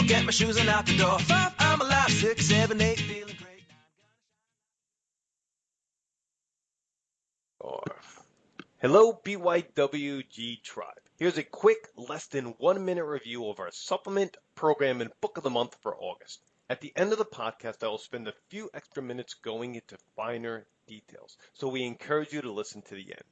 get my shoes and out the door. 5, I'm alive. 6, 7, 8, feeling great. Hello, BYWG tribe. Here's a quick, less than 1 minute review of our supplement, program, and book of the month for August. At the end of the podcast, I will spend a few extra minutes going into finer details, so we encourage you to listen to the end.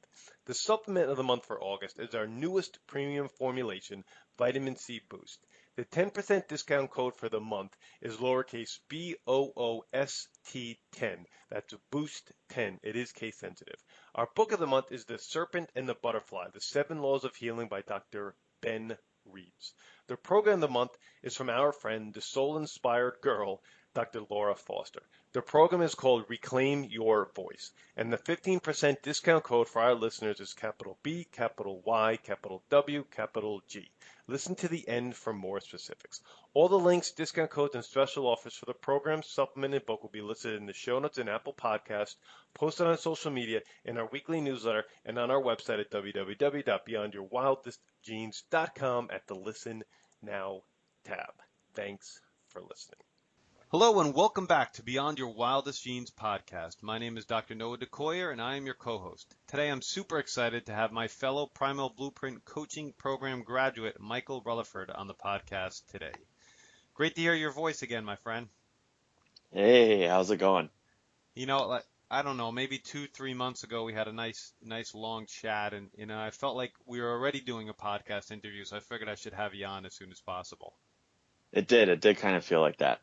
The supplement of the month for August is our newest premium formulation, Vitamin C Boost. The 10% discount code for the month is lowercase BOOST10. That's Boost 10. It is case sensitive. Our book of the month is The Serpent and the Butterfly, The 7 Laws of Healing by Dr. Ben Reebs. The program of the month is from our friend, the soul-inspired girl, Dr. Laura Foster. The program is called Reclaim Your Voice, and the 15% discount code for our listeners is capital B, capital Y, capital W, capital G. Listen to the end for more specifics. All the links, discount codes, and special offers for the program, supplement, and book will be listed in the show notes and Apple Podcast, posted on social media, in our weekly newsletter, and on our website at www.beyondyourwildestgenes.com at the Listen Now tab. Thanks for listening. Hello and welcome back to Beyond Your Wildest Genes podcast. My name is Dr. Noah DeCoyer and I am your co-host. Today I'm super excited to have my fellow Primal Blueprint Coaching Program graduate, Michael Rutherford, on the podcast today. Great to hear your voice again, my friend. Hey, how's it going? You know, I don't know, maybe 2-3 months ago we had a nice long chat, and I felt like we were already doing a podcast interview, so I figured I should have you on as soon as possible. It did kind of feel like that.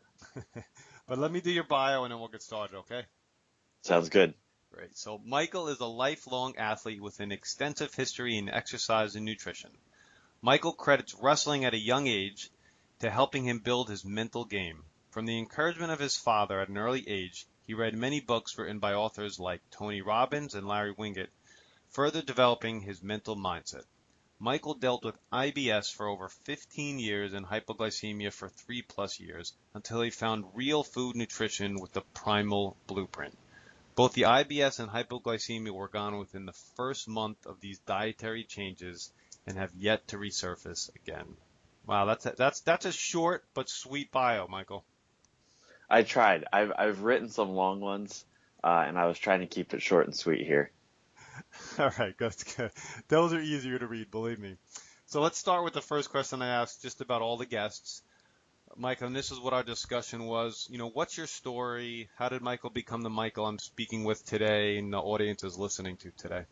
But let me do your bio and then we'll get started, okay? Sounds good. Great. So Michael is a lifelong athlete with an extensive history in exercise and nutrition. Michael credits wrestling at a young age to helping him build his mental game. From the encouragement of his father at an early age, he read many books written by authors like Tony Robbins and Larry Winget, further developing his mental mindset. Michael dealt with IBS for over 15 years and hypoglycemia for 3+ years until he found real food nutrition with the primal blueprint. Both the IBS and hypoglycemia were gone within the first month of these dietary changes and have yet to resurface again. Wow, that's a short but sweet bio, Michael. I tried. I've written some long ones, and I was trying to keep it short and sweet here. All right, good. Those are easier to read, believe me. So let's start with the first question I asked just about all the guests. Michael, and this is what our discussion was. What's your story? How did Michael become the Michael I'm speaking with today and the audience is listening to today?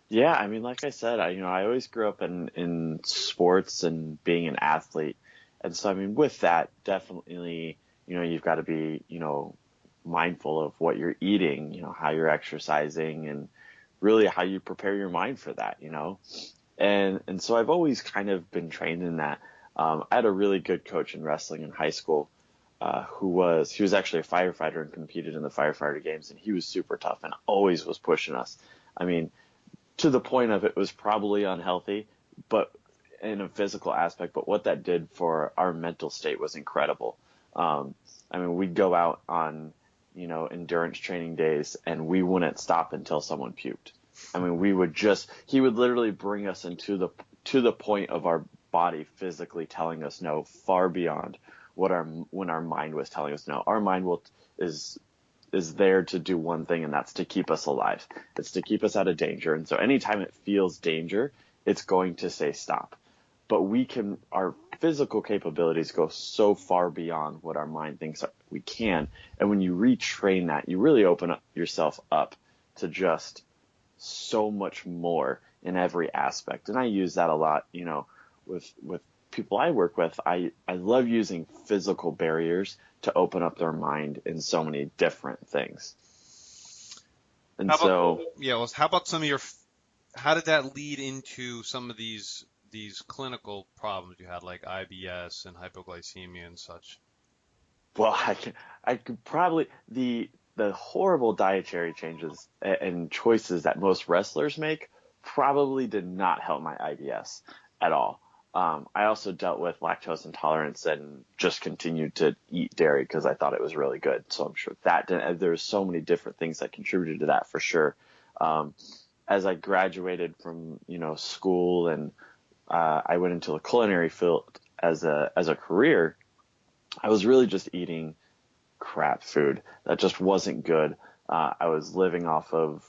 Yeah, I mean, like I said, I always grew up in sports and being an athlete. And so, I mean, with that, definitely, you've got to be, mindful of what you're eating, how you're exercising, and really how you prepare your mind for that, And so I've always kind of been trained in that. I had a really good coach in wrestling in high school, he was actually a firefighter and competed in the firefighter games, and he was super tough and always was pushing us. I mean, to the point of it was probably unhealthy, but in a physical aspect, but what that did for our mental state was incredible. I mean, we'd go out on, endurance training days and we wouldn't stop until someone puked. I mean, he would literally bring us to the point of our body physically telling us no, far beyond when our mind was telling us no. Our mind is there to do one thing, and that's to keep us alive. It's to keep us out of danger. And so anytime it feels danger, it's going to say stop. But our physical capabilities go so far beyond what our mind thinks we can. And when you retrain that, you really open yourself up to just so much more in every aspect. And I use that a lot, with people I work with. I love using physical barriers to open up their mind in so many different things. And how did that lead into some of these clinical problems you had, like IBS and hypoglycemia and such? Well, I could probably the horrible dietary changes and choices that most wrestlers make probably did not help my IBS at all. I also dealt with lactose intolerance and just continued to eat dairy because I thought it was really good. So I'm sure there's so many different things that contributed to that for sure. As I graduated from, school and I went into the culinary field as a career, I was really just eating crap food that just wasn't good. I was living off of,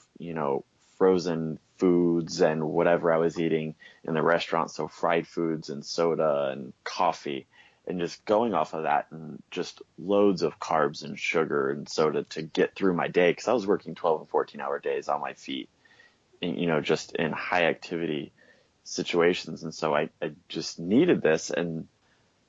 frozen foods and whatever I was eating in the restaurant. So fried foods and soda and coffee, and just going off of that, and just loads of carbs and sugar and soda to get through my day. Cause I was working 12 and 14-hour days on my feet, and, just in high activity situations. And so I just needed this. And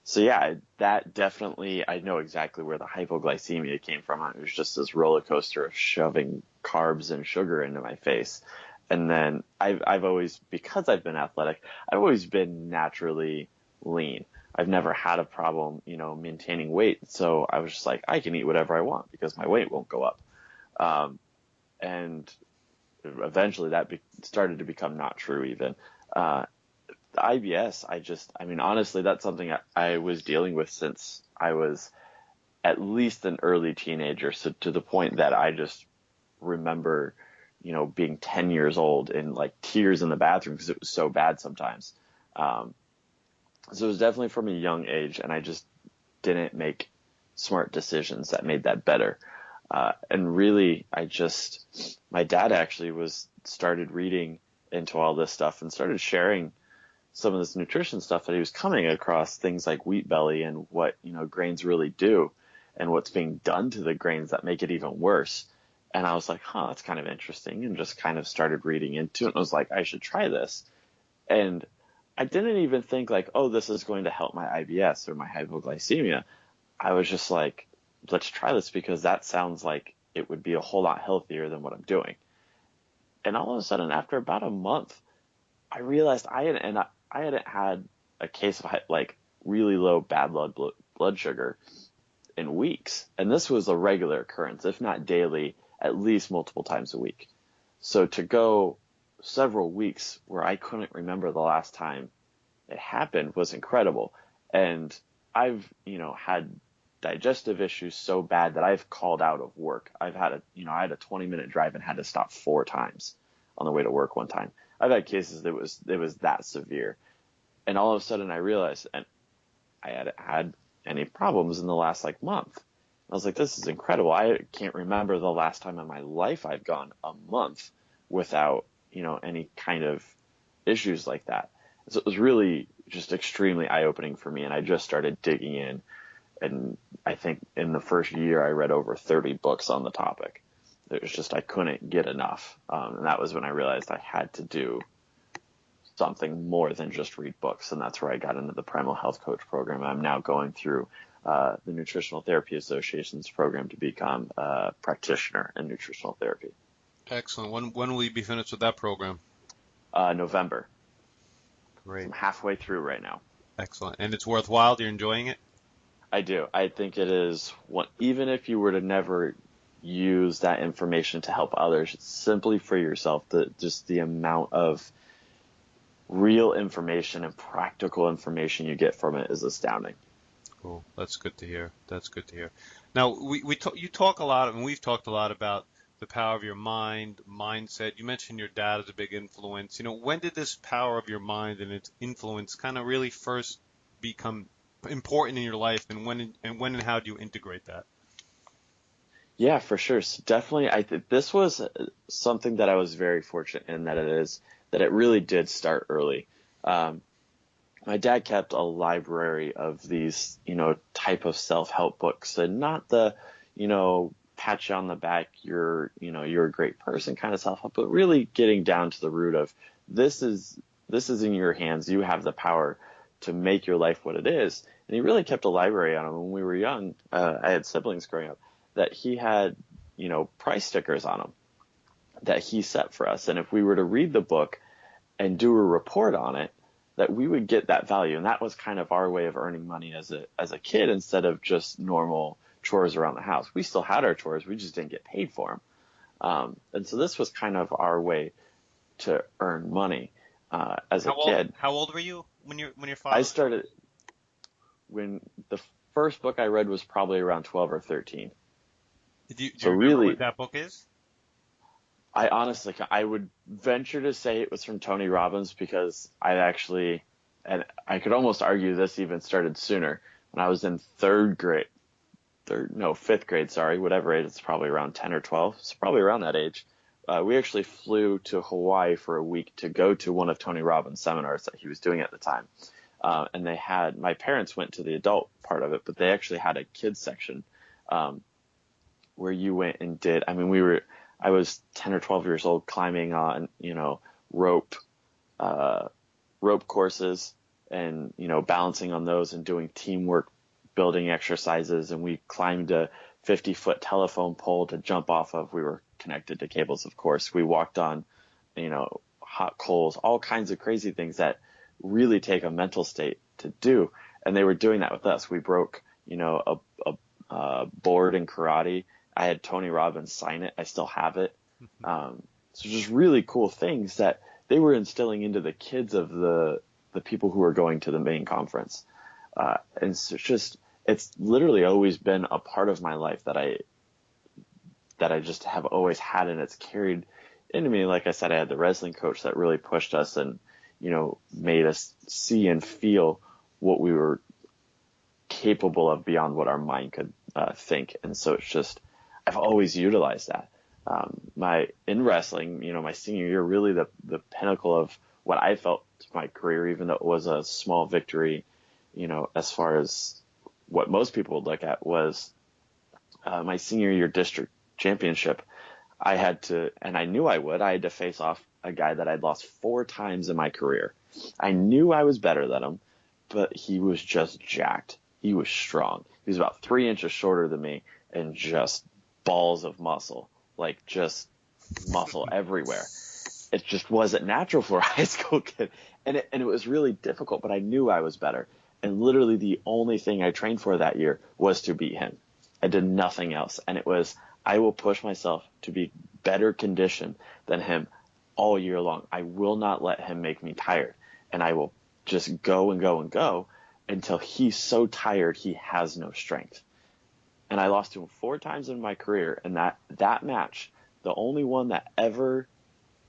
so, yeah, that definitely, I know exactly where the hypoglycemia came from. It was just this roller coaster of shoving carbs and sugar into my face. And then I've always, because I've been athletic, I've always been naturally lean. I've never had a problem, maintaining weight. So I was just like, I can eat whatever I want because my weight won't go up. And eventually that started to become not true even. The IBS, honestly, that's something I was dealing with since I was at least an early teenager. So to the point that I just remember, being 10 years old and like tears in the bathroom because it was so bad sometimes. So it was definitely from a young age, and I just didn't make smart decisions that made that better. And really, my dad actually started reading into all this stuff and started sharing some of this nutrition stuff that he was coming across, things like wheat belly and what, grains really do and what's being done to the grains that make it even worse. And I was like, that's kind of interesting, and just kind of started reading into it and was like, I should try this. And I didn't even think like, oh, this is going to help my IBS or my hypoglycemia. I was just like, let's try this because that sounds like it would be a whole lot healthier than what I'm doing. And all of a sudden, after about a month, I realized I hadn't had a case of like really low bad blood sugar in weeks. And this was a regular occurrence, if not daily, at least multiple times a week. So to go several weeks where I couldn't remember the last time it happened was incredible. And I've, had digestive issues so bad that I've called out of work. I had a 20-minute drive and had to stop 4 times on the way to work one time. I've had cases that it was that severe. And all of a sudden I realized, and I hadn't had any problems in the last month. I was like, this is incredible. I can't remember the last time in my life I've gone a month without, any kind of issues like that. So it was really just extremely eye-opening for me. And I just started digging in. And I think in the first year I read over 30 books on the topic. It was just, I couldn't get enough. And that was when I realized I had to do something more than just read books. And that's where I got into the Primal Health Coach program. I'm now going through the Nutritional Therapy Association's program to become a practitioner in nutritional therapy. Excellent. When will you be finished with that program? November. Great. So I'm halfway through right now. Excellent. And it's worthwhile? You're enjoying it? I do. I think it is even if you were to never use that information to help others, simply for yourself, just the amount of real information and practical information you get from it is astounding. Cool. That's good to hear. Now, you talk a lot, and we've talked a lot about the power of your mind, mindset. You mentioned your dad as a big influence. When did this power of your mind and its influence kind of really first become important in your life, and when and how do you integrate that? Yeah, for sure. So definitely, I think this was something that I was very fortunate in that it really did start early. My dad kept a library of these, type of self-help books, and not the, pat you on the back, you're a great person kind of self-help, but really getting down to the root of this is in your hands. You have the power to make your life what it is. And he really kept a library on them when we were young. I had siblings growing up that he had, price stickers on them that he set for us. And if we were to read the book and do a report on it, that we would get that value. And that was kind of our way of earning money as a kid, instead of just normal chores around the house. We still had our chores. We just didn't get paid for them. And so this was kind of our way to earn money as a kid. How old were you when your father? I started when the first book I read was probably around 12 or 13. Do you remember what that book is? I would venture to say it was from Tony Robbins, because I and I could almost argue this even started sooner. When I was in fifth grade, sorry, whatever age, it's probably around 10 or 12. It's probably around that age. We actually flew to Hawaii for a week to go to one of Tony Robbins' seminars that he was doing at the time. And my parents went to the adult part of it, but they actually had a kids section, where you went and did, I was 10 or 12 years old climbing on, rope courses and, balancing on those and doing teamwork building exercises. And we climbed a 50-foot telephone pole to jump off of. We were connected to cables, of course. We walked on, hot coals, all kinds of crazy things that really take a mental state to do. And they were doing that with us. We broke, a board in karate. I had Tony Robbins sign it. I still have it. So just really cool things that they were instilling into the kids of the people who were going to the main conference. And so it's literally always been a part of my life that I just have always had, and it's carried into me. Like I said, I had the wrestling coach that really pushed us and, made us see and feel what we were capable of beyond what our mind could think. And so it's just, I've always utilized that. In wrestling, my senior year, really the pinnacle of what I felt my career, even though it was a small victory, as far as what most people would look at, was my senior year district championship. I had to face off a guy that I'd lost 4 times in my career. I knew I was better than him, but he was just jacked. He was strong. He was about 3 inches shorter than me and just balls of muscle, like just muscle everywhere. It just wasn't natural for a high school kid. And it was really difficult, but I knew I was better. And literally the only thing I trained for that year was to beat him. I did nothing else. And it was, I will push myself to be better conditioned than him all year long. I will not let him make me tired. And I will just go and go and go until he's so tired he has no strength. And I lost to him 4 times in my career. And that match, the only one that ever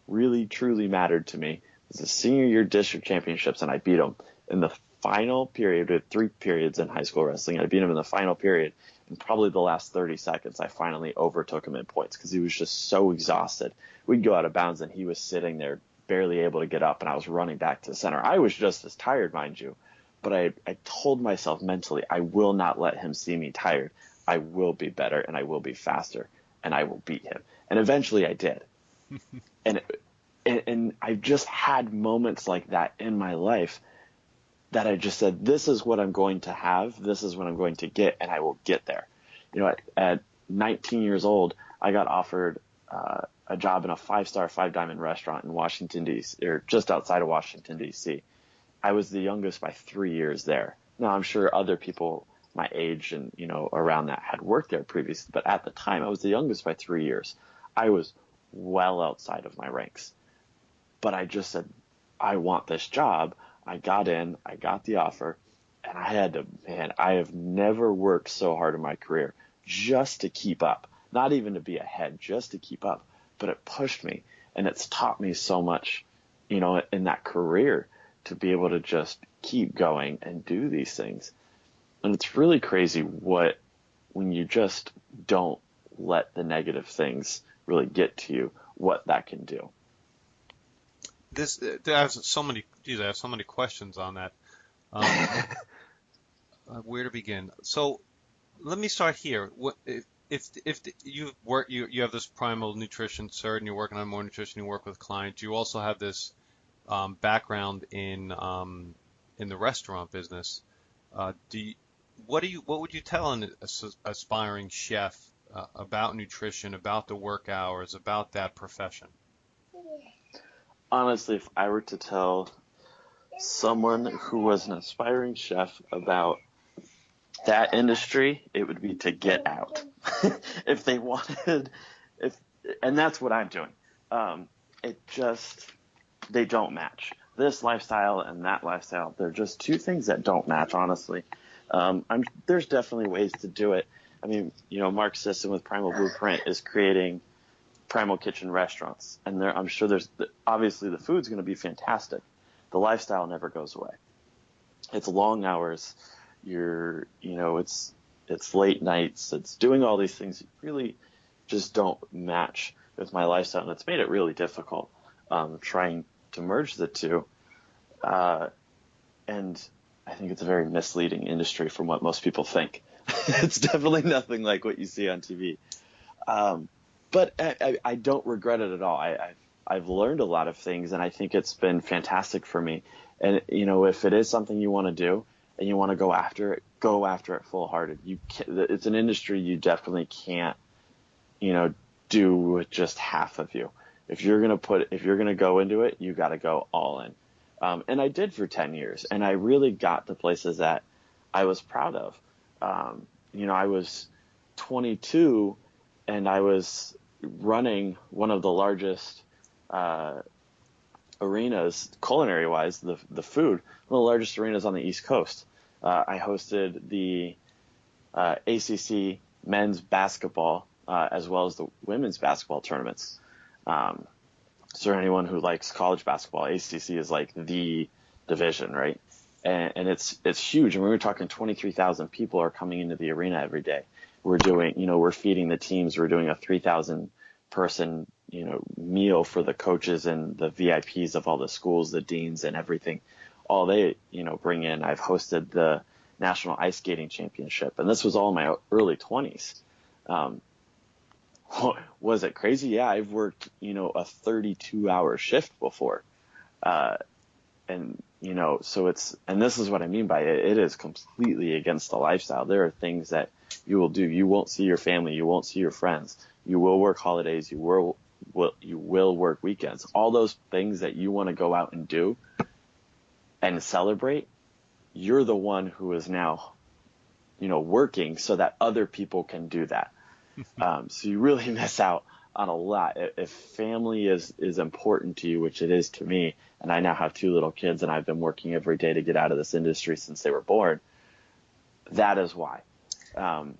really truly mattered to me, was the senior year district championships. And I beat him in the final period. We had 3 periods in high school wrestling. I beat him in the final period. And probably the last 30 seconds, I finally overtook him in points because he was just so exhausted. We'd go out of bounds and he was sitting there barely able to get up, and I was running back to the center. I was just as tired, mind you. But I told myself mentally, I will not let him see me tired. I will be better and I will be faster and I will beat him. And eventually I did. And I've just had moments like that in my life that I just said, this is what I'm going to have. This is what I'm going to get, and I will get there. At 19 years old, I got offered a job in a 5-star 5-diamond restaurant in Washington, D.C., or just outside of Washington, D.C. I was the youngest by 3 years there. Now, I'm sure other people my age and, around that had worked there previously, but at the time, I was the youngest by 3 years. I was well outside of my ranks. But I just said, I want this job. I got in, I got the offer, and I have never worked so hard in my career just to keep up, not even to be ahead, just to keep up. But it pushed me, and it's taught me so much, in that career to be able to just keep going and do these things. And it's really crazy when you just don't let the negative things really get to you, what that can do. I have so many questions on that. Where to begin? So let me start here. If you have this primal nutrition cert and you're working on more nutrition, you work with clients. You also have this background in the restaurant business. What would you tell an aspiring chef about nutrition, about the work hours, about that profession? Honestly, if I were to tell someone who was an aspiring chef about that industry, it would be to get out. If they wanted, and that's what I'm doing. They don't match. This lifestyle and that lifestyle, they're just 2 things that don't match, honestly. There's definitely ways to do it. Mark Sisson with Primal Blueprint is creating Primal Kitchen restaurants, and I'm sure obviously the food's going to be fantastic. The lifestyle never goes away. It's long hours. It's late nights. It's doing all these things that really just don't match with my lifestyle, and it's made it really difficult trying to merge the two. And I think it's a very misleading industry from what most people think. It's definitely nothing like what you see on TV. But I don't regret it at all. I've learned a lot of things, and I think it's been fantastic for me. And, if it is something you want to do and you want to go after it full-hearted. It's an industry you definitely can't, do with just half of you. If you're going to go into it, you got to go all in. And I did for 10 years, and I really got to places that I was proud of. I was 22 and I was running one of the largest, arenas, culinary wise, the food, one of the largest arenas on the East Coast. I hosted the ACC men's basketball as well as the women's basketball tournaments. So anyone who likes college basketball, ACC is like the division, right? And it's huge. And we were talking 23,000 people are coming into the arena every day. We're feeding the teams. We're doing a 3,000 person, meal for the coaches and the VIPs of all the schools, the deans and everything. All they, bring in. I've hosted the National Ice Skating Championship, and this was all in my early 20s. Was it crazy? Yeah, I've worked, a 32-hour shift before. And this is what I mean by it. It is completely against the lifestyle. There are things that you will do. You won't see your family. You won't see your friends. You will work holidays. You will work weekends. All those things that you want to go out and do and celebrate, you're the one who is now, working so that other people can do that. So you really miss out on a lot. If family is important to you, which it is to me, and I now have 2 little kids and I've been working every day to get out of this industry since they were born, that is why. The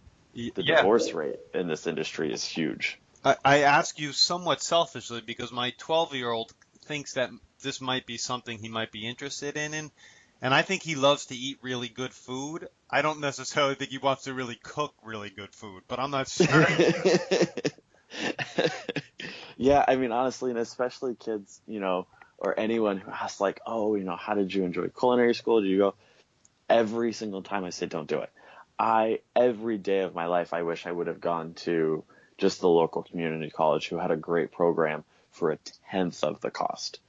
divorce rate in this industry is huge. I ask you somewhat selfishly because my 12-year-old thinks that this might be something he might be interested in, and I think he loves to eat really good food. I don't necessarily think he wants to really cook really good food, but I'm not sure. Yeah, I mean, honestly, and especially kids, or anyone who asks like, oh, how did you enjoy culinary school? Did you go? Every single time I say, don't do it. Every day of my life, I wish I would have gone to just the local community college who had a great program for 1/10 of the cost.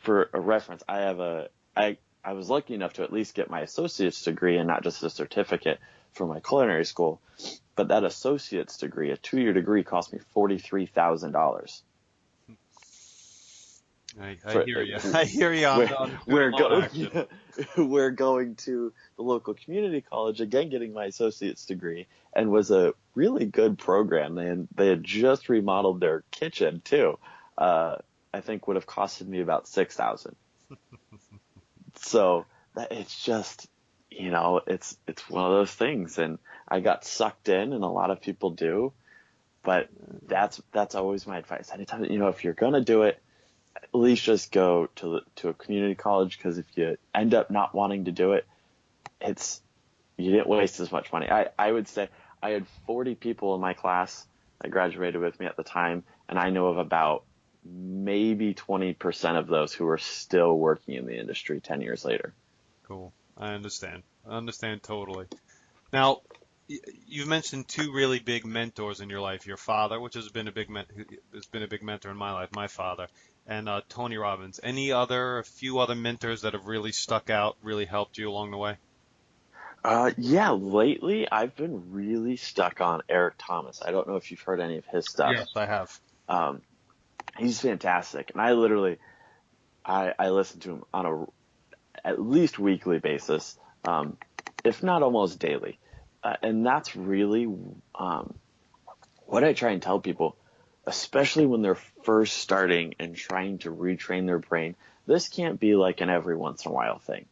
For a reference, I was lucky enough to at least get my associate's degree and not just a certificate from my culinary school. But that associate's degree, a 2-year degree, cost me $43,000. I hear you. I hear you. We're going to the local community college, again getting my associate's degree, and was a really good program. They had just remodeled their kitchen too. I think would have costed me about $6,000. So it's just, it's one of those things, and I got sucked in, and a lot of people do. But that's always my advice. Anytime, if you're gonna do it, at least just go to a community college, because if you end up not wanting to do it, you didn't waste as much money. I would say I had 40 people in my class that graduated with me at the time, and I know of about maybe 20% of those who are still working in the industry 10 years later. Cool. I understand totally. Now, you've mentioned 2 really big mentors in your life. Your father, which has been a big mentor in my life, my father, and Tony Robbins. A few other mentors that have really stuck out, really helped you along the way? Yeah, lately I've been really stuck on Eric Thomas. I don't know if you've heard any of his stuff. Yes, I have. He's fantastic, and I listen to him on at least weekly basis, if not almost daily. And that's really what I try and tell people, especially when they're first starting and trying to retrain their brain. This can't be like an every once in a while thing.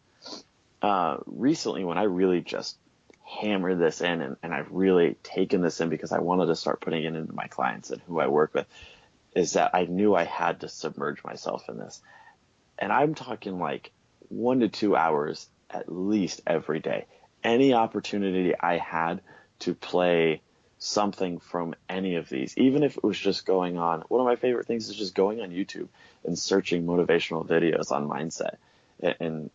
Recently, when I really just hammered this in, and I've really taken this in because I wanted to start putting it into my clients and who I work with, is that I knew I had to submerge myself in this. And I'm talking like 1 to 2 hours at least every day. Any opportunity I had to play something from any of these, even if it was just going on, one of my favorite things is just going on YouTube and searching motivational videos on mindset and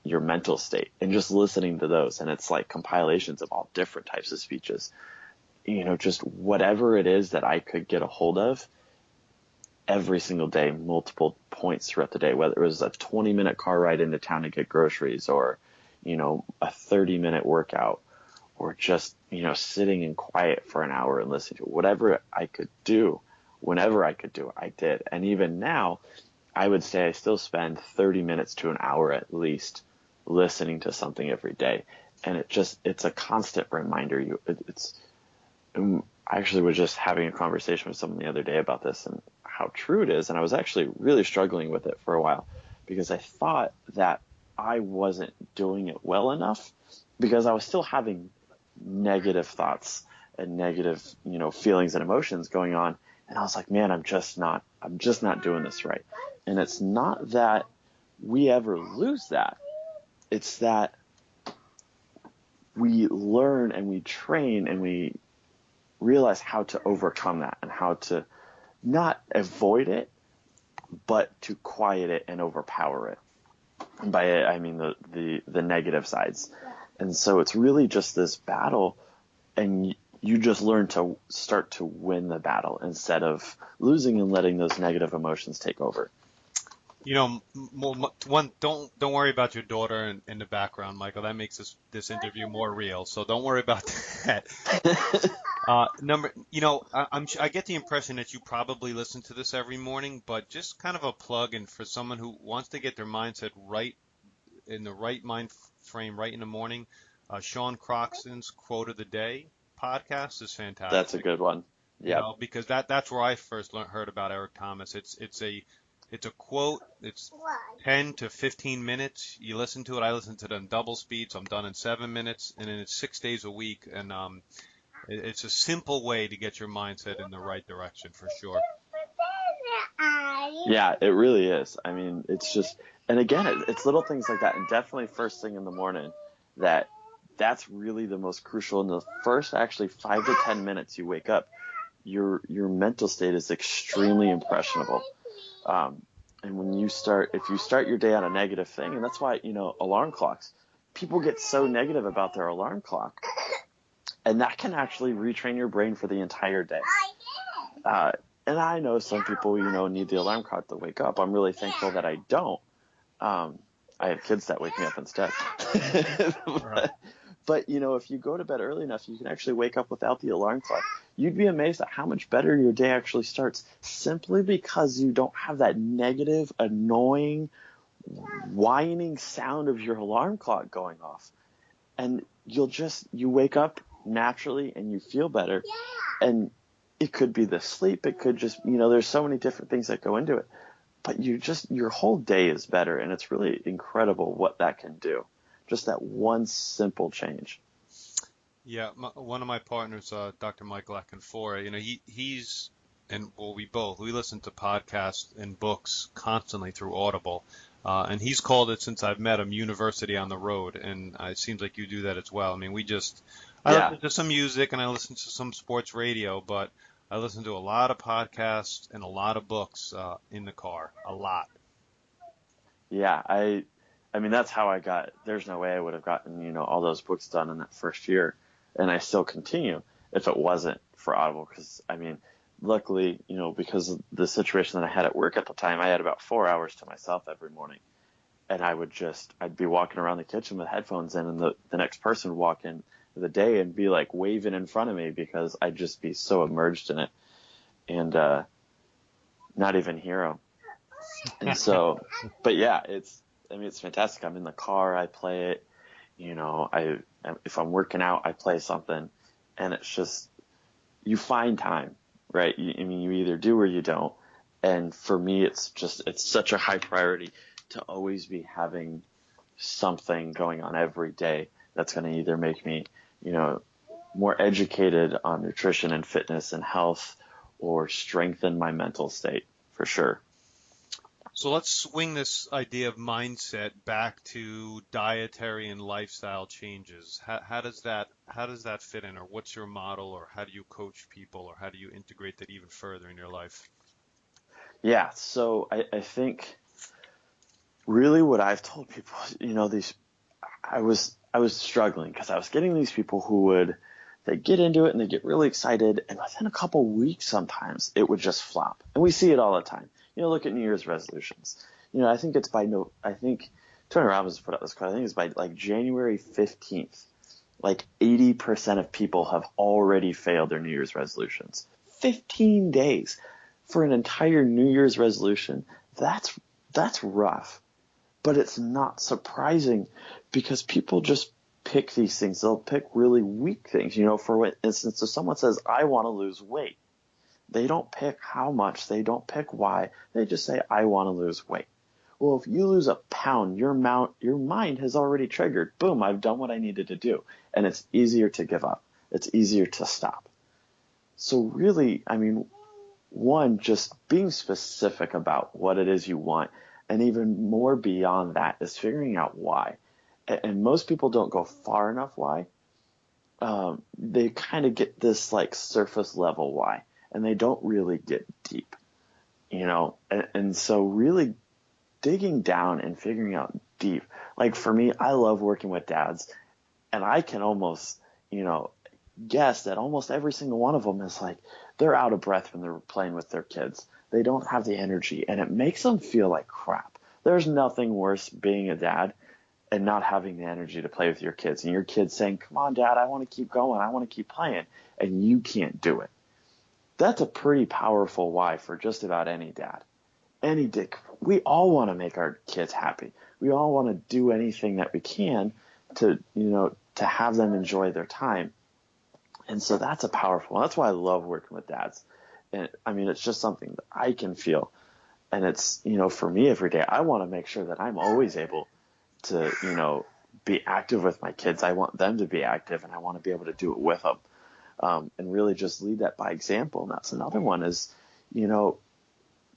your mental state and just listening to those. And it's like compilations of all different types of speeches, just whatever it is that I could get a hold of every single day, multiple points throughout the day, whether it was a 20-minute car ride into town to get groceries or, a 30-minute workout or just, sitting in quiet for an hour and listening to it. Whatever I could do, whenever I could do it, I did. And even now, I would say I still spend 30 minutes to an hour at least listening to something every day. And it's a constant reminder. I actually was just having a conversation with someone the other day about this and how true it is. And I was actually really struggling with it for a while because I thought that I wasn't doing it well enough because I was still having negative thoughts and negative, feelings and emotions going on. And I was like, man, I'm just not doing this right. And it's not that we ever lose that. It's that we learn and we train and we realize how to overcome that and how to not avoid it, but to quiet it and overpower it. And by it, I mean the negative sides. And so it's really just this battle, and you just learn to start to win the battle instead of losing and letting those negative emotions take over. Don't worry about your daughter in the background, Michael. That makes this interview more real. So don't worry about that. I get the impression that you probably listen to this every morning, but just kind of a plug and for someone who wants to get their mindset right in the right mind frame right in the morning, Sean Croxton's Quote of the Day podcast is fantastic. That's a good one. Yeah. Because that's where I first heard about Eric Thomas. It's a quote. It's 10 to 15 minutes. You listen to it. I listen to it on double speed, so I'm done in 7 minutes, and then it's 6 days a week. And it's a simple way to get your mindset in the right direction for sure. Yeah, it really is. I mean, it's just, and again, it's little things like that, and definitely first thing in the morning. That's really the most crucial. In the first actually 5 to 10 minutes you wake up, your mental state is extremely impressionable. And when if you start your day on a negative thing, and that's why, alarm clocks, people get so negative about their alarm clock, and that can actually retrain your brain for the entire day. And I know some people, need the alarm clock to wake up. I'm really thankful that I don't. I have kids that wake me up instead. But, if you go to bed early enough, you can actually wake up without the alarm clock. You'd be amazed at how much better your day actually starts simply because you don't have that negative, annoying, whining sound of your alarm clock going off. And you wake up naturally and you feel better. Yeah. And it could be the sleep. It could just, there's so many different things that go into it. But your whole day is better. And it's really incredible what that can do. Just that one simple change. Yeah, one of my partners, Dr. Michael Akinfora, we listen to podcasts and books constantly through Audible, and he's called it, since I've met him, University on the Road, and it seems like you do that as well. I mean, I listen to some music and I listen to some sports radio, but I listen to a lot of podcasts and a lot of books in the car, a lot. Yeah, I mean, that's how there's no way I would have gotten, all those books done in that first year. And I still continue if it wasn't for Audible. Because, I mean, luckily, because of the situation that I had at work at the time, I had about 4 hours to myself every morning. And I'd be walking around the kitchen with headphones in, and the next person would walk in the day and be like waving in front of me because I'd just be so immersed in it and not even hear them. And so, but yeah, it's fantastic. I'm in the car, I play it, if I'm working out, I play something, and it's just, you find time, right? You either do or you don't. And for me, it's such a high priority to always be having something going on every day that's going to either make me, more educated on nutrition and fitness and health, or strengthen my mental state for sure. So let's swing this idea of mindset back to dietary and lifestyle changes. How does that fit in, or what's your model, or how do you coach people, or how do you integrate that even further in your life? Yeah, so I think really what I've told people, I was struggling because I was getting these people who they get into it and they get really excited, and within a couple weeks sometimes it would just flop. And we see it all the time. Look at New Year's resolutions. I think Tony Robbins put out this quote. I think it's by like January 15th. Like 80% of people have already failed their New Year's resolutions. 15 days for an entire New Year's resolution. That's rough. But it's not surprising because people just pick these things. They'll pick really weak things. For instance, if someone says, I want to lose weight, they don't pick how much. They don't pick why. They just say, I want to lose weight. Well, if you lose a pound, your mind has already triggered. Boom, I've done what I needed to do. And it's easier to give up. It's easier to stop. So really, one, just being specific about what it is you want. And even more beyond that is figuring out why. And most people don't go far enough why. They kind of get this like surface level why. And they don't really get deep, and so really digging down and figuring out deep. Like for me, I love working with dads, and I can almost, guess that almost every single one of them is like, they're out of breath when they're playing with their kids. They don't have the energy, and it makes them feel like crap. There's nothing worse being a dad and not having the energy to play with your kids, and your kids saying, come on, Dad, I want to keep going. I want to keep playing, and you can't do it. That's a pretty powerful why for just about any dad, any dick. We all want to make our kids happy. We all want to do anything that we can to have them enjoy their time. And so that's a powerful one. That's why I love working with dads. And it's just something that I can feel. And it's, for me every day, I want to make sure that I'm always able to, be active with my kids. I want them to be active, and I want to be able to do it with them. And really just lead that by example. And that's another one is,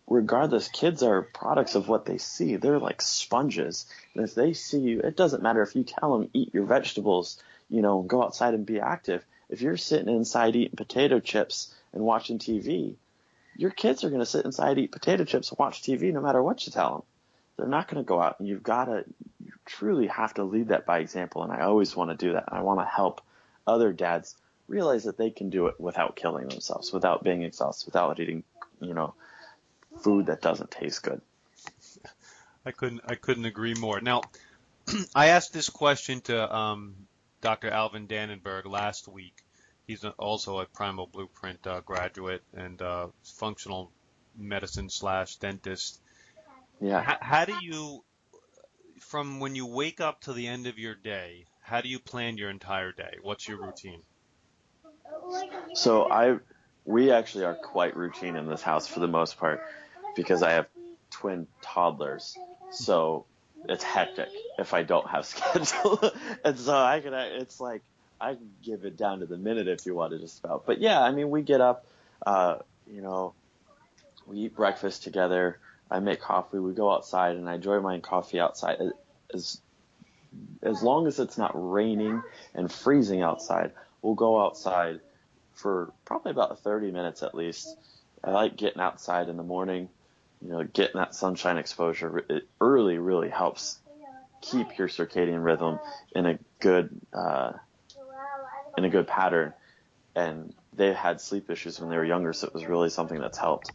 regardless, kids are products of what they see. They're like sponges. And if they see you, it doesn't matter if you tell them, eat your vegetables, go outside and be active. If you're sitting inside eating potato chips and watching TV, your kids are going to sit inside, eat potato chips, and watch TV no matter what you tell them. They're not going to go out. And you truly have to lead that by example. And I always want to do that. I want to help other dads realize that they can do it without killing themselves, without being exhausted, without eating, food that doesn't taste good. I couldn't agree more. Now, I asked this question to Dr. Alvin Dannenberg last week. He's also a Primal Blueprint graduate and functional medicine / dentist. Yeah. How do you, from when you wake up to the end of your day, how do you plan your entire day? What's your routine? So we actually are quite routine in this house for the most part because I have twin toddlers. So it's hectic if I don't have schedule. And so I can give it down to the minute if you want to just about. But yeah, we get up, we eat breakfast together. I make coffee. We go outside, and I enjoy my coffee outside. As long as it's not raining and freezing outside, we'll go outside for probably about 30 minutes at least. I like getting outside in the morning, getting that sunshine exposure. It early really helps keep your circadian rhythm in a good pattern. And they had sleep issues when they were younger, so it was really something that's helped.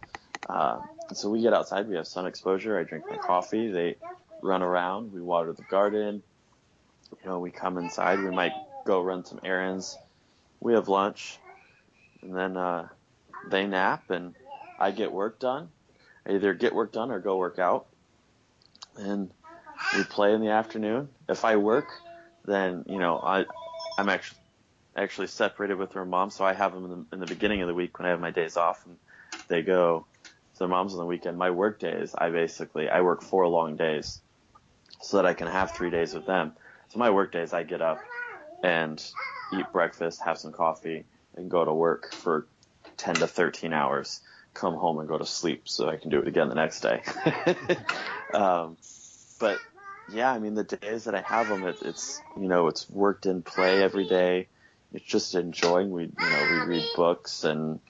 So we get outside, we have sun exposure. I drink my coffee. They run around. We water the garden. We come inside. We might go run some errands. We have lunch. And then they nap, and I get work done. I either get work done or go work out. And we play in the afternoon. If I work, then, I'm actually separated with their mom, so I have them in the beginning of the week when I have my days off, and they go to their moms on the weekend. My work days, I work 4 long days so that I can have 3 days with them. So my work days, I get up and eat breakfast, have some coffee, and go to work for 10 to 13 hours. come home and go to sleep so I can do it again the next day. But yeah, I mean, the days that I have them, it's it's worked in play every day. It's just enjoying. We read books and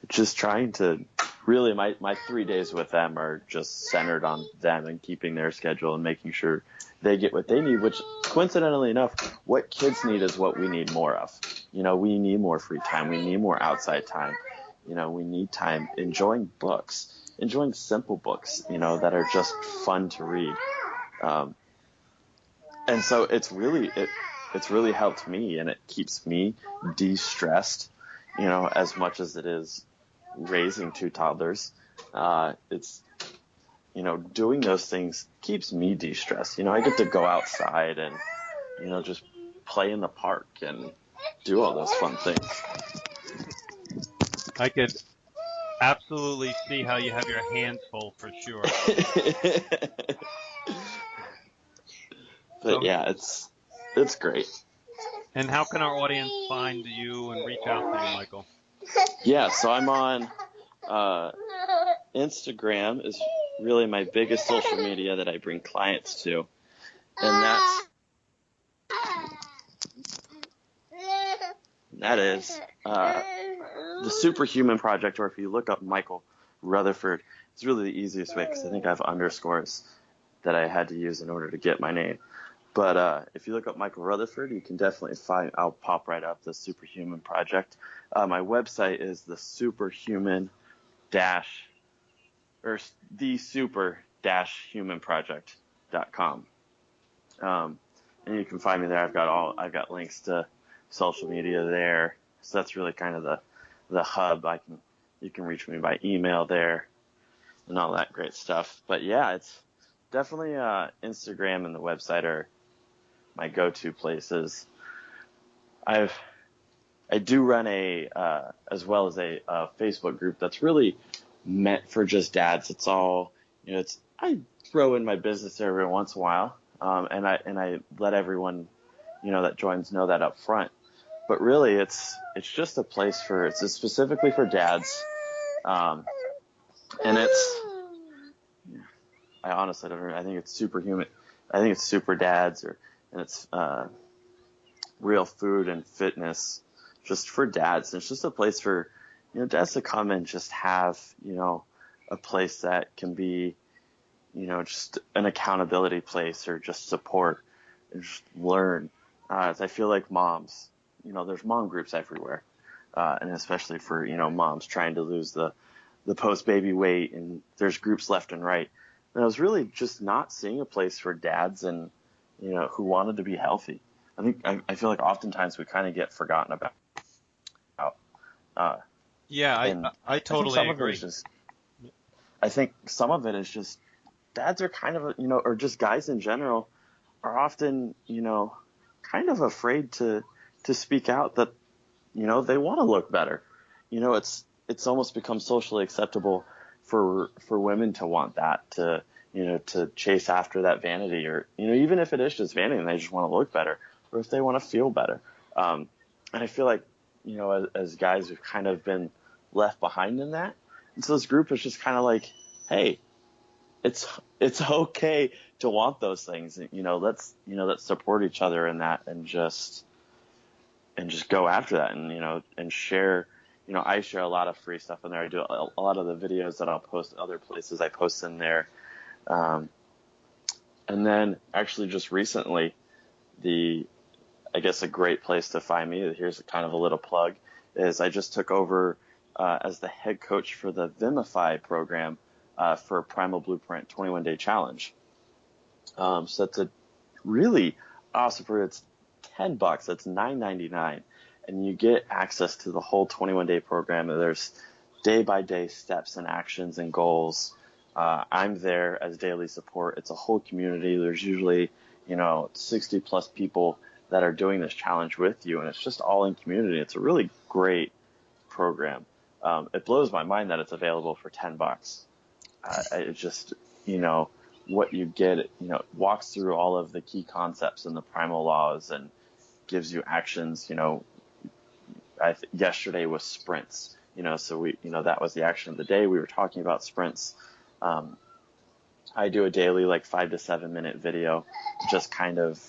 just trying to really, my 3 days with them are just centered on them and keeping their schedule and making sure they get what they need, which coincidentally enough, what kids need is what we need more of. We need more free time. We need more outside time. We need time enjoying books, enjoying simple books, that are just fun to read. And so it's really helped me, and it keeps me de-stressed, as much as it is raising 2 toddlers. It's, doing those things keeps me de-stressed. I get to go outside and, just play in the park and do all those fun things. I could absolutely see how you have your hands full for sure. But yeah, it's great. And how can our audience find you and reach out to you, Michael? Yeah, so I'm on Instagram is really my biggest social media that I bring clients to. And that is the Superhuman Project, or if you look up Michael Rutherford, it's really the easiest way because I think I have underscores that I had to use in order to get my name. But if you look up Michael Rutherford, you can definitely find, I'll pop right up, the Superhuman Project. My website is the super-human-project.com. And you can find me there. I've got links to social media there. So that's really kind of the hub. You can reach me by email there and all that great stuff. But yeah, it's definitely Instagram and the website are my go-to places. I do run as well as a Facebook group that's really meant for just dads. It's all, I throw in my business every once in a while. And I let everyone, that joins know that up front. But really it's just a place it's specifically for dads. And I honestly don't know. I think it's Superhuman. I think it's Super Dads, and it's real food and fitness just for dads. And it's just a place for, dads to come and just have, a place that can be, just an accountability place or just support and just learn. As I feel like moms, there's mom groups everywhere. And especially for, moms trying to lose the post-baby weight, and there's groups left and right. And I was really just not seeing a place for dads and, who wanted to be healthy. I feel like oftentimes we kind of get forgotten about. I totally agree. I think some of it is just dads are kind of, or just guys in general are often, kind of afraid to speak out that, they want to look better. It's almost become socially acceptable for women to want that, to chase after that vanity, or, even if it is just vanity and they just want to look better, or if they want to feel better. And I feel like, as guys, we've kind of been left behind in that. And so this group is just kind of like, hey, it's okay to want those things. Let's support each other in that and just go after that and share. I share a lot of free stuff in there. I do a lot of the videos that I'll post other places. I post in there. And then actually just recently, I guess a great place to find me, here's kind of a little plug, is I just took over as the head coach for the Vimify program for Primal Blueprint 21-Day Challenge. So that's a really awesome program. It's $10. That's $9.99. And you get access to the whole 21-day program. There's day-by-day steps and actions and goals. I'm there as daily support. It's a whole community. There's usually, 60 plus people that are doing this challenge with you, and it's just all in community. It's a really great program. It blows my mind that it's available for $10. It's just, what you get, it walks through all of the key concepts in the primal laws and gives you actions. Yesterday was sprints. So that was the action of the day. We were talking about sprints. I do a daily, like 5 to 7 minute video, just kind of,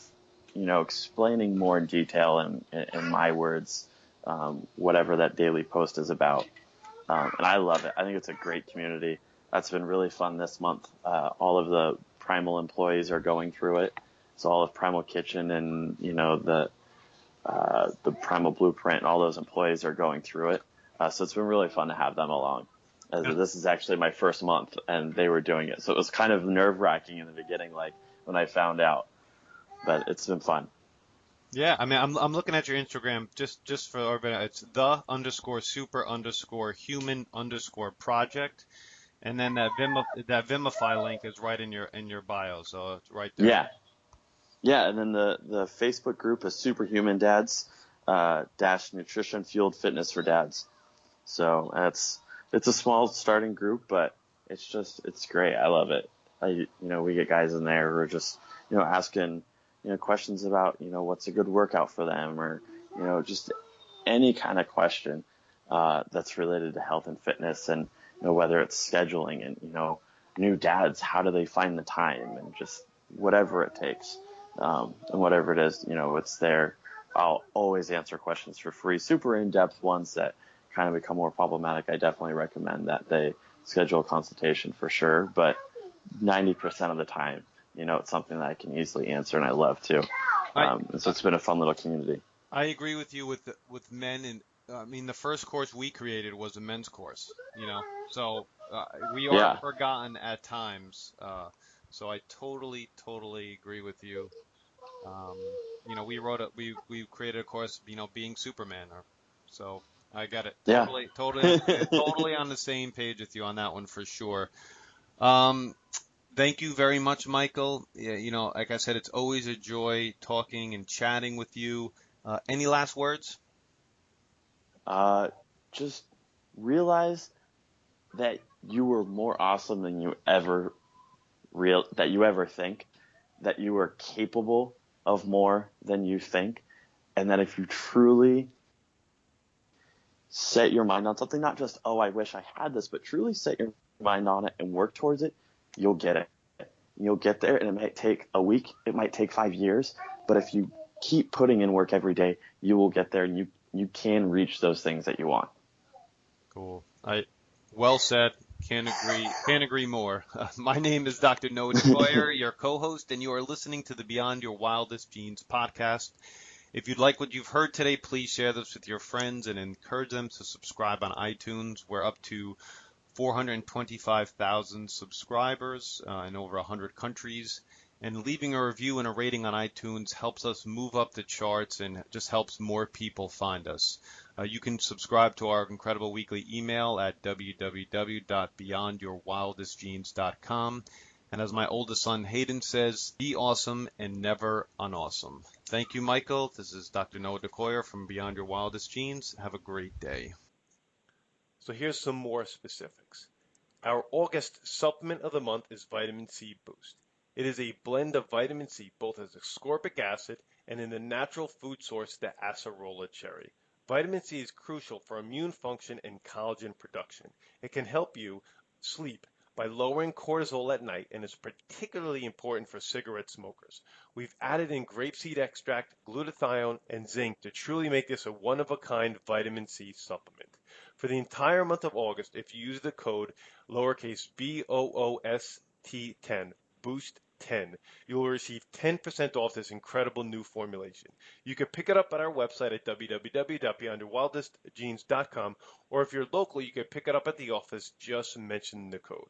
explaining more in detail in my words, whatever that daily post is about. And I love it. I think it's a great community. That's been really fun this month. All of the Primal employees are going through it. So all of Primal Kitchen and, the Primal Blueprint and all those employees are going through it. So it's been really fun to have them along. This is actually my first month and they were doing it. So it was kind of nerve wracking in the beginning, like when I found out, but it's been fun. Yeah, I mean, I'm looking at your Instagram just for everybody. It's the_super_human_project, and then that Vimify link is right in your bio, so it's right there. Yeah, and then the Facebook group is Superhuman Dads dash Nutrition Fueled Fitness for Dads. So it's a small starting group, but it's great. I love it. We get guys in there who are just asking questions about what's a good workout for them, or just any kind of question that's related to health and fitness, and whether it's scheduling and new dads, how do they find the time, and just whatever it takes, and whatever it is, it's there. I'll always answer questions for free, super in-depth ones that kind of become more problematic. I definitely recommend that they schedule a consultation for sure, but 90% of the time, it's something that I can easily answer, and I love to. And so it's been a fun little community. I agree with you with men, and I mean the first course we created was a men's course, so we are forgotten at times. So I totally agree with you. We created a course, being Superman, so I get it. Totally, totally on the same page with you on that one for sure. Thank you very much, Michael. Yeah, like I said, it's always a joy talking and chatting with you. Any last words? Just realize that you were more awesome than you ever think, that you are capable of more than you think, and that if you truly set your mind on something, not just, oh, I wish I had this, but truly set your mind on it and work towards it, you'll get it. You'll get there, and it might take a week, it might take 5 years, but if you keep putting in work every day, you will get there, and you can reach those things that you want. Cool. Well said. Can't agree more. My name is Dr. Noah DeCoyer, your co-host, and you are listening to the Beyond Your Wildest Genes podcast. If you'd like what you've heard today, please share this with your friends and encourage them to subscribe on iTunes. We're up to 425,000 subscribers in over 100 countries. And leaving a review and a rating on iTunes helps us move up the charts and just helps more people find us. You can subscribe to our incredible weekly email at www.beyondyourwildestgenes.com. And as my oldest son Hayden says, be awesome and never unawesome. Thank you, Michael. This is Dr. Noah DeCoyer from Beyond Your Wildest Genes. Have a great day. So here's some more specifics. Our August supplement of the month is Vitamin C Boost. It is a blend of vitamin C, both as ascorbic acid and in the natural food source, the acerola cherry. Vitamin C is crucial for immune function and collagen production. It can help you sleep by lowering cortisol at night and is particularly important for cigarette smokers. We've added in grapeseed extract, glutathione, and zinc to truly make this a one-of-a-kind vitamin C supplement. For the entire month of August, if you use the code lowercase BOOST10, BOOST10, you will receive 10% off this incredible new formulation. You can pick it up at our website at www.beyondyourwildestgenes.com, or if you're local, you can pick it up at the office. Just mention the code.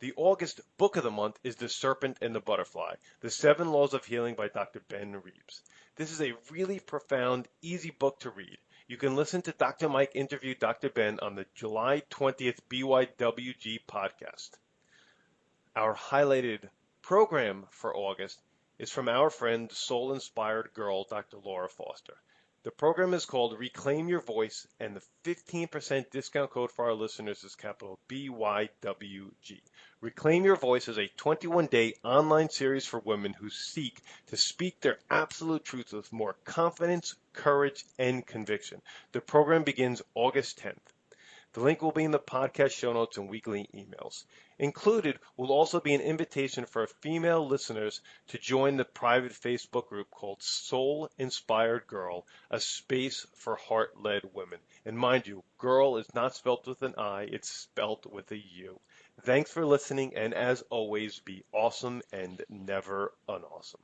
The August book of the month is The Serpent and the Butterfly, The 7 Laws of Healing by Dr. Ben Reebs. This is a really profound, easy book to read. You can listen to Dr. Mike interview Dr. Ben on the July 20th BYWG podcast. Our highlighted program for August is from our friend, soul-inspired girl, Dr. Laura Foster. The program is called Reclaim Your Voice, and the 15% discount code for our listeners is capital BYWG. Reclaim Your Voice is a 21-day online series for women who seek to speak their absolute truth with more confidence, courage, and conviction. The program begins August 10th. The link will be in the podcast show notes and weekly emails. Included will also be an invitation for female listeners to join the private Facebook group called Soul Inspired Girl, a space for heart-led women. And mind you, girl is not spelt with an I, it's spelt with a U. Thanks for listening, and as always, be awesome and never unawesome.